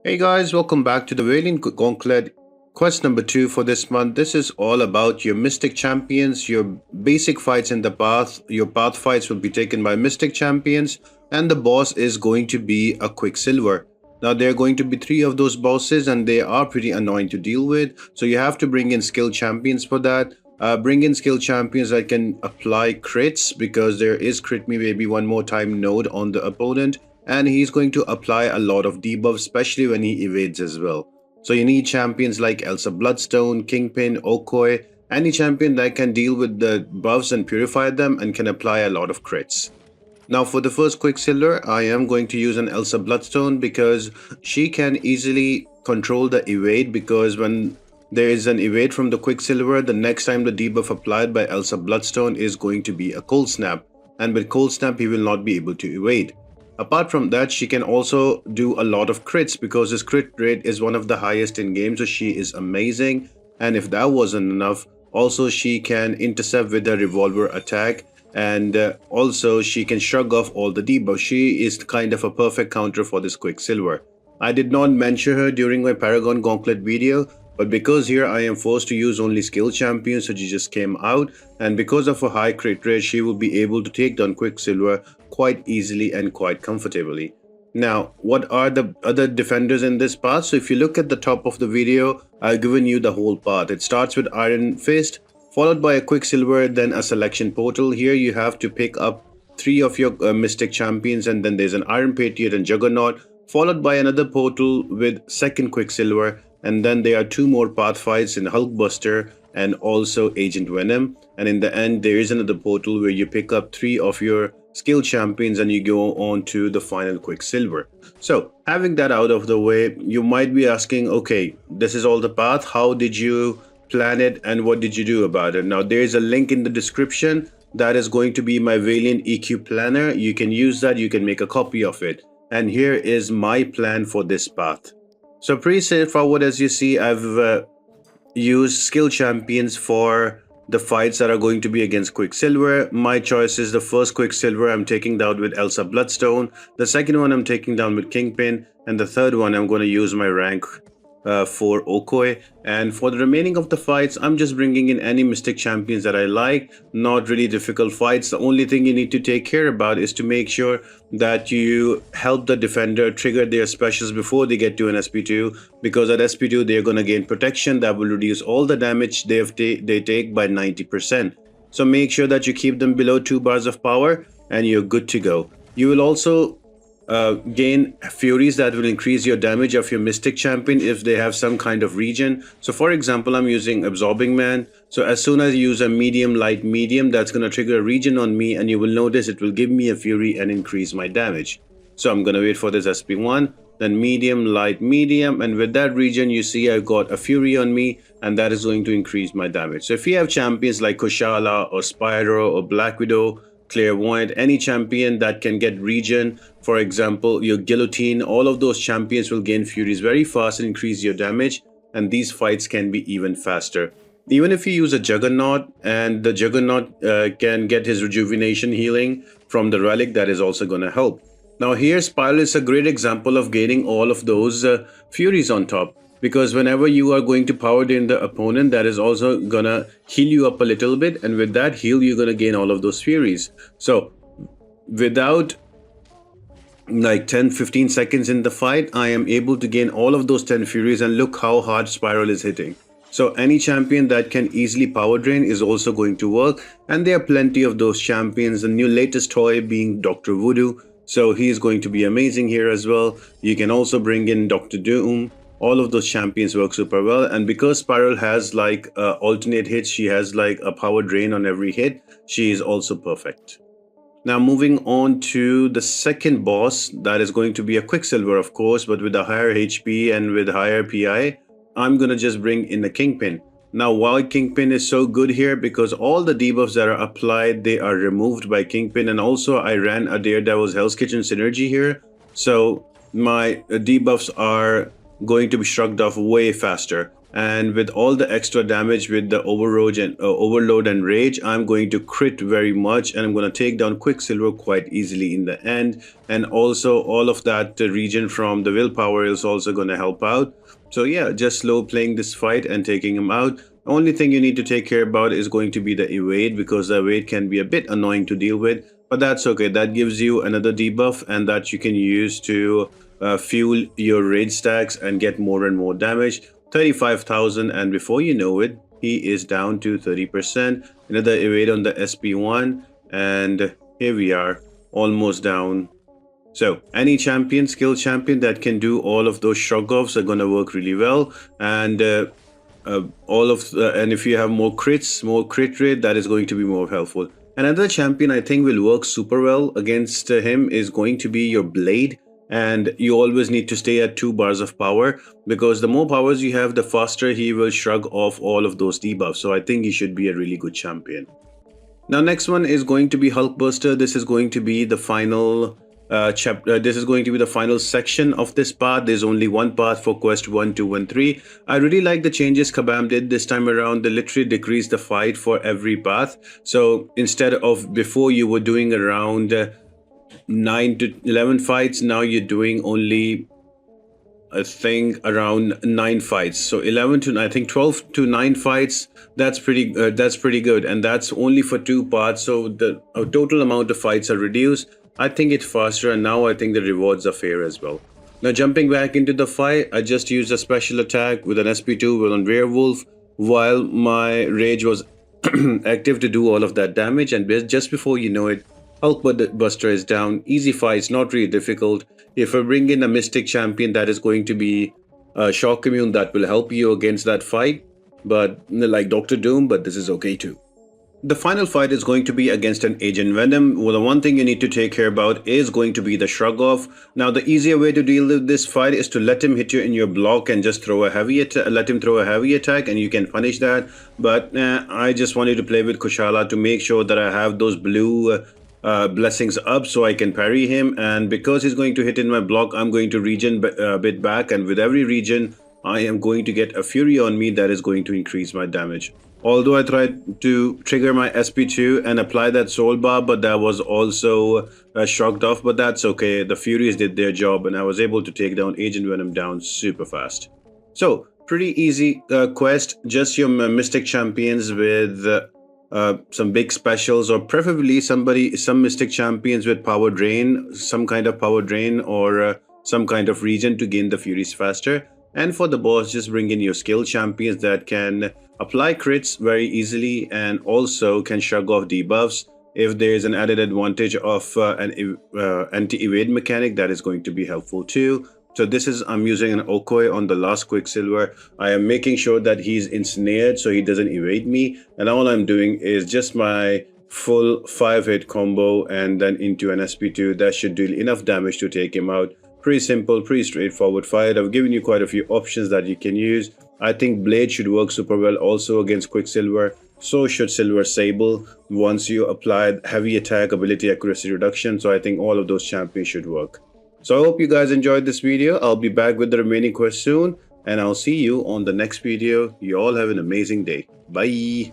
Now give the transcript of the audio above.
Hey guys, welcome back to the Valiant Gauntlet quest number 2 for this month. This is all about your Mystic Champions, your basic fights in the path. Your path fights will be taken by Mystic Champions, and the boss is going to be a Quicksilver. Now, there are going to be 3 of those bosses, and they are pretty annoying to deal with. So, you have to bring in skill champions for that. Bring in skill champions that can apply crits because there is crit me maybe one more time node on the opponent, and he's going to apply a lot of debuffs, especially when he evades as well. So you need champions like Elsa Bloodstone, Kingpin, Okoi, any champion that can deal with the buffs and purify them and can apply a lot of crits. Now for the first Quicksilver, I am going to use an Elsa Bloodstone because she can easily control the evade, because when there is an evade from the Quicksilver, the next time the debuff applied by Elsa Bloodstone is going to be a Cold Snap, and with Cold Snap he will not be able to evade. Apart from that, she can also do a lot of crits because his crit rate is one of the highest in game, so she is amazing. And if that wasn't enough, also she can intercept with a revolver attack, and also she can shrug off all the debuffs. She is kind of a perfect counter for this Quicksilver. I did not mention her during my Paragon Gauntlet video, but because here I am forced to use only skill champions, so she just came out, and because of a high crit rate, she will be able to take down Quicksilver quite easily and quite comfortably. Now, what are the other defenders in this path? So if you look at the top of the video, I've given you the whole path. It starts with Ironfist, followed by a Quicksilver, then a selection portal. Here you have to pick up 3 of your Mystic champions, and then there's an Iron Patriot and Juggernaut, followed by another portal with second Quicksilver, and then there are 2 more path fights in Hulkbuster and also Agent Venom, and in the end there is another portal where you pick up 3 of your skill champions and you go on to the final Quicksilver. So having that out of the way, you might be asking, okay, this is all the path, how did you plan it and what did you do about it? Now there is a link in the description that is going to be my Valiant EQ planner. You can use that, you can make a copy of it, and here is my plan for this path. So pretty straightforward. As you see, I've used skill champions for the fights that are going to be against Quicksilver. My choice is the first Quicksilver I'm taking down with Elsa Bloodstone, the second one I'm taking down with Kingpin, and the third one I'm going to use my rank 4 Okoi. And for the remaining of the fights, I'm just bringing in any Mystic champions that I like. Not really difficult fights. The only thing you need to take care about is to make sure that you help the defender trigger their specials before they get to an SP2, because at SP2 they're going to gain protection that will reduce all the damage they take by 90%. So make sure that you keep them below 2 bars of power and you're good to go. You will also gain furies that will increase your damage of your Mystic champion if they have some kind of regen. So for example, I'm using Absorbing Man. So as soon as you use a medium, light, medium, that's going to trigger a regen on me, and you will notice it will give me a fury and increase my damage. So I'm going to wait for this SP1, then medium, light, medium, and with that regen you see I've got a fury on me, and that is going to increase my damage. So if you have champions like Kushala or Spyro or Black Widow, Clairvoyant, any champion that can get regen, for example your Guillotine, all of those champions will gain furies very fast and increase your damage, and these fights can be even faster. Even if you use a Juggernaut, and the Juggernaut can get his rejuvenation healing from the relic, that is also going to help. Now here Spiral is a great example of gaining all of those furies on top, because whenever you are going to power drain the opponent, that is also gonna heal you up a little bit, and with that heal you're gonna gain all of those furies. So without like 10-15 seconds in the fight, I am able to gain all of those 10 furies, and look how hard Spiral is hitting. So any champion that can easily power drain is also going to work, and there are plenty of those champions. The new latest toy being Dr. Voodoo, so he is going to be amazing here as well. You can also bring in Dr. Doom. All of those champions work super well, and because Spiral has like alternate hits, she has like a power drain on every hit, she is also perfect. Now moving on to the second boss, that is going to be a Quicksilver of course, but with a higher HP and with higher PI. I'm gonna just bring in the Kingpin. Now why Kingpin is so good here, because all the debuffs that are applied, they are removed by Kingpin, and also I ran a Daredevil's Hell's Kitchen synergy here, so my debuffs are going to be shrugged off way faster. And with all the extra damage with the overload and rage, I'm going to crit very much, and I'm going to take down Quicksilver quite easily in the end. And also all of that region from the willpower is also going to help out. So yeah, just slow playing this fight and taking him out. Only thing you need to take care about is going to be the evade, because the evade can be a bit annoying to deal with, but that's okay. That gives you another debuff, and that you can use to fuel your rage stacks and get more and more damage. 35,000, and before you know it, he is down to 30%. Another evade on the SP1, and here we are, almost down. So any champion, skill champion that can do all of those shrug offs are going to work really well. And and if you have more crits, more crit rate, that is going to be more helpful. Another champion I think will work super well against him is going to be your Blade. And you always need to stay at 2 bars of power, because the more powers you have, the faster he will shrug off all of those debuffs. So I think he should be a really good champion. Now next one is going to be Hulkbuster. This is going to be the final chapter. This is going to be the final section of this path. There's only one path for quest 1, 2, and 3. I really like the changes Kabam did this time around. They literally decreased the fight for every path. So instead of before you were doing around 9 to 11 fights, now you're doing only, I think, around 9 fights. So 11 to, I think, 12 to 9 fights. That's pretty good, and that's only for 2 parts. So the total amount of fights are reduced. I think it's faster, and now I think the rewards are fair as well. Now jumping back into the fight, I just used a special attack with an SP2 with on Werewolf while my rage was active to do all of that damage, and just before you know it, Hulkbuster is down. Easy fights, not really difficult. If I bring in a Mystic champion that is going to be shock immune, that will help you against that fight, but like Dr. Doom, but this is okay too. The final fight is going to be against an Agent Venom. Well, the one thing you need to take care about is going to be the shrug off. Now, the easier way to deal with this fight is to let him hit you in your block and just throw a heavy let him throw a heavy attack, and you can punish that. But I just wanted to play with Kushala to make sure that I have those blue blessings up so I can parry him. And because he's going to hit in my block, I'm going to regen a bit back, and with every regen, I am going to get a Fury on me that is going to increase my damage. Although I tried to trigger my SP2 and apply that soul bar, but that was also shrugged off, but that's okay. The Furies did their job, and I was able to take down Agent Venom down super fast. So, pretty easy quest, just your Mystic champions with some big specials, or preferably some Mystic champions with power drain, some kind of power drain, or some kind of regen to gain the Furies faster. And for the boss, just bring in your skill champions that can apply crits very easily and also can shrug off debuffs. If there is an added advantage of an anti-evade mechanic, that is going to be helpful too. So this is, I'm using an Okoi on the last Quicksilver. I am making sure that he's ensnared so he doesn't evade me. And all I'm doing is just my full 5-hit combo and then into an SP2. That should do enough damage to take him out. Pretty simple, pretty straightforward fight. I've given you quite a few options that you can use. I think Blade should work super well also against Quicksilver. So should Silver Sable once you applied heavy attack, ability, accuracy reduction. So I think all of those champions should work. So I hope you guys enjoyed this video. I'll be back with the remaining quests soon, and I'll see you on the next video. You all have an amazing day. Bye.